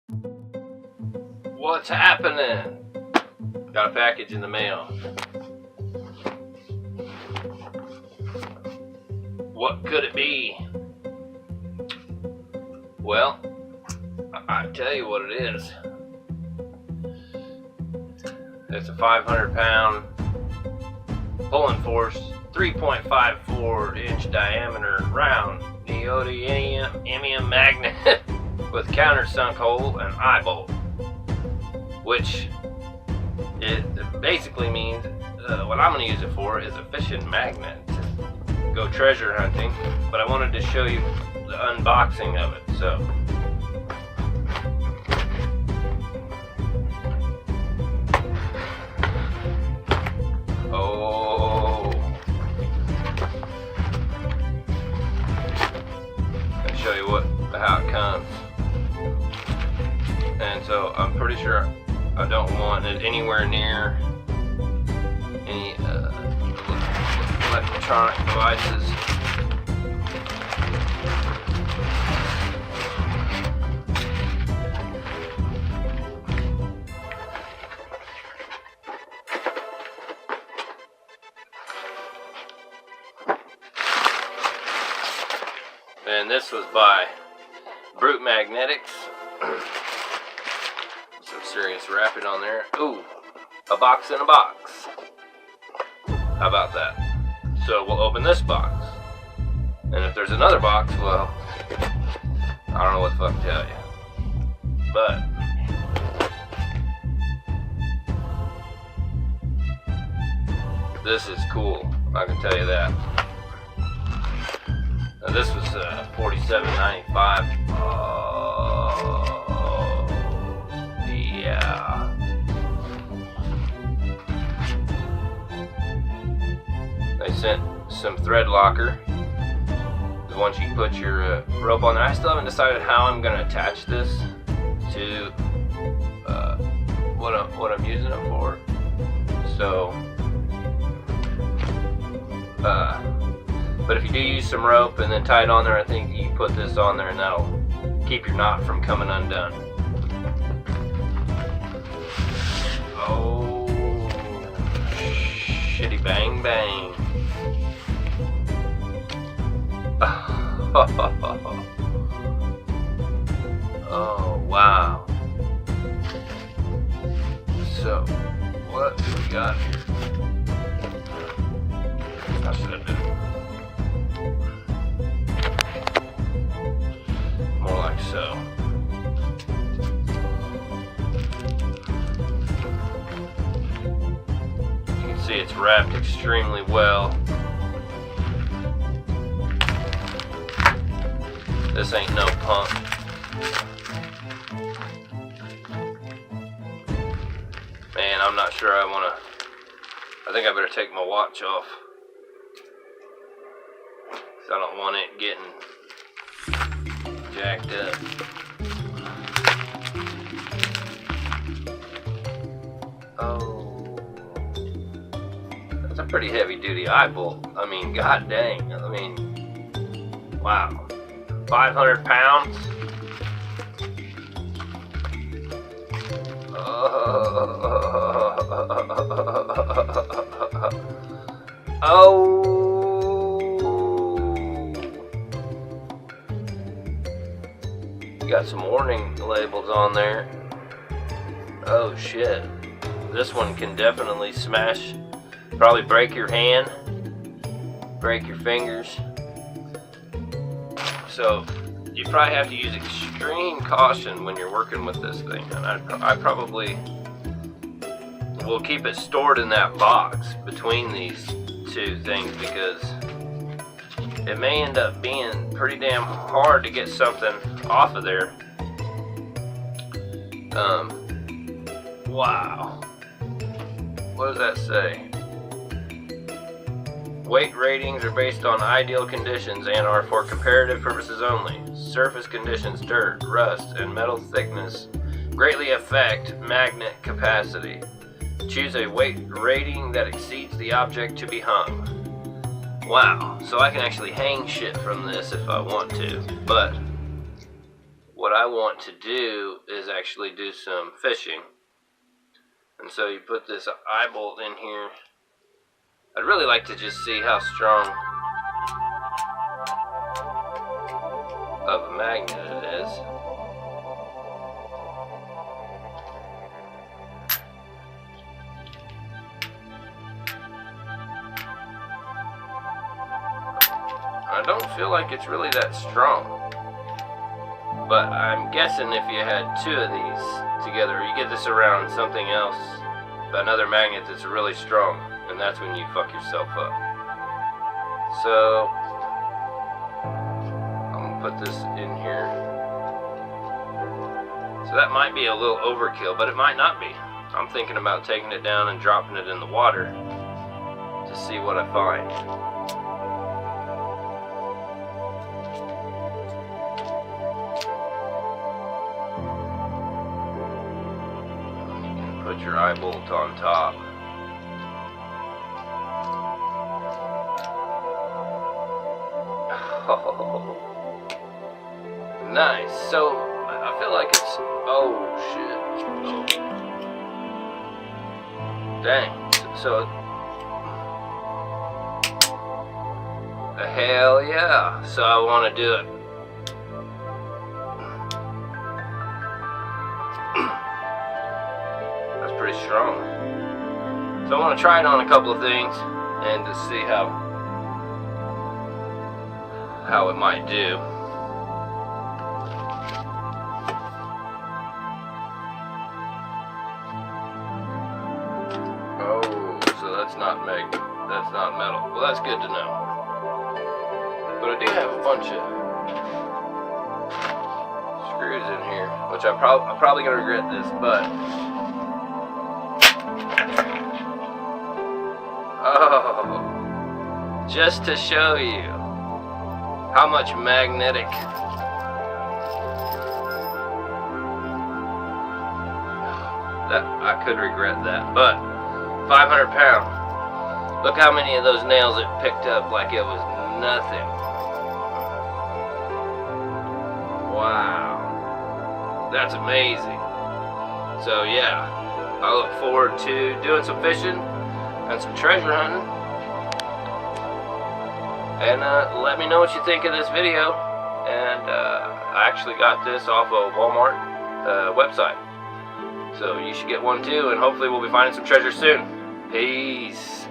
What's happening? Got a package in the mail. What could it be? Well, I tell you what it is. It's a 500-pound pulling force, 3.54 inch diameter round neodymium magnet with countersunk hole and eye bolt, which it basically means what I'm going to use it for is a fishing magnet to go treasure hunting, but I wanted to show you the unboxing of it. So show you how it comes. And so I'm pretty sure I don't want it anywhere near any electronic devices. And this was by Brute Magnetics. Some serious wrapping on there. Ooh, a box in a box. How about that? So we'll open this box. And if there's another box, well, I don't know what the fuck to tell you. But this is cool, I can tell you that. Now this was $47.95. Oh, yeah. They sent some thread locker. Once you put your rope on there, I still haven't decided how I'm going to attach this to what I'm using it for. So, but if you do use some rope and then tie it on there, I think you can put this on there and that'll keep your knot from coming undone. Oh, shitty bang bang. Oh, wow. So, what do we got here? How should I do it? More like so. You can see it's wrapped extremely well. This ain't no punk. Man, I'm not sure I think I better take my watch off. I don't want it getting jacked up. Oh, that's a pretty heavy duty eye bolt. I mean, god dang. I mean, wow. 500 pounds? Oh. Got some warning labels on there. Oh shit. This one can definitely smash, probably break your hand, break your fingers. So you probably have to use extreme caution when you're working with this thing. And I probably will keep it stored in that box between these two things because it may end up being pretty damn hard to get something off of there. Wow. What does that say? Weight ratings are based on ideal conditions and are for comparative purposes only. Surface conditions, dirt, rust, and metal thickness greatly affect magnet capacity. Choose a weight rating that exceeds the object to be hung. Wow, so I can actually hang shit from this if I want to, but what I want to do is actually do some fishing. And so you put this eye bolt in here. I'd really like to just see how strong of a magnet it is. I don't feel like it's really that strong, but I'm guessing if you had two of these together, you get this around something else, another magnet that's really strong, and that's when you fuck yourself up. So I'm gonna put this in here. So that might be a little overkill, but it might not be. I'm thinking about taking it down and dropping it in the water to see what I find. Put your eye bolt on top. Oh, nice. So I feel like it's, oh shit. Oh. Dang. So hell yeah. So I want to do it. Pretty strong. So I want to try it on a couple of things and to see how it might do. Oh, so that's not metal. Well, that's good to know. But I do have a bunch of screws in here, which I'm probably gonna regret this, but oh, just to show you how much magnetic that I could regret that, but 500 pounds. Look how many of those nails it picked up like it was nothing. Wow, that's amazing. So yeah, I look forward to doing some fishing and some treasure hunting. And let me know what you think of this video. And I actually got this off of Walmart website, so you should get one too, and hopefully we'll be finding some treasure soon. Peace.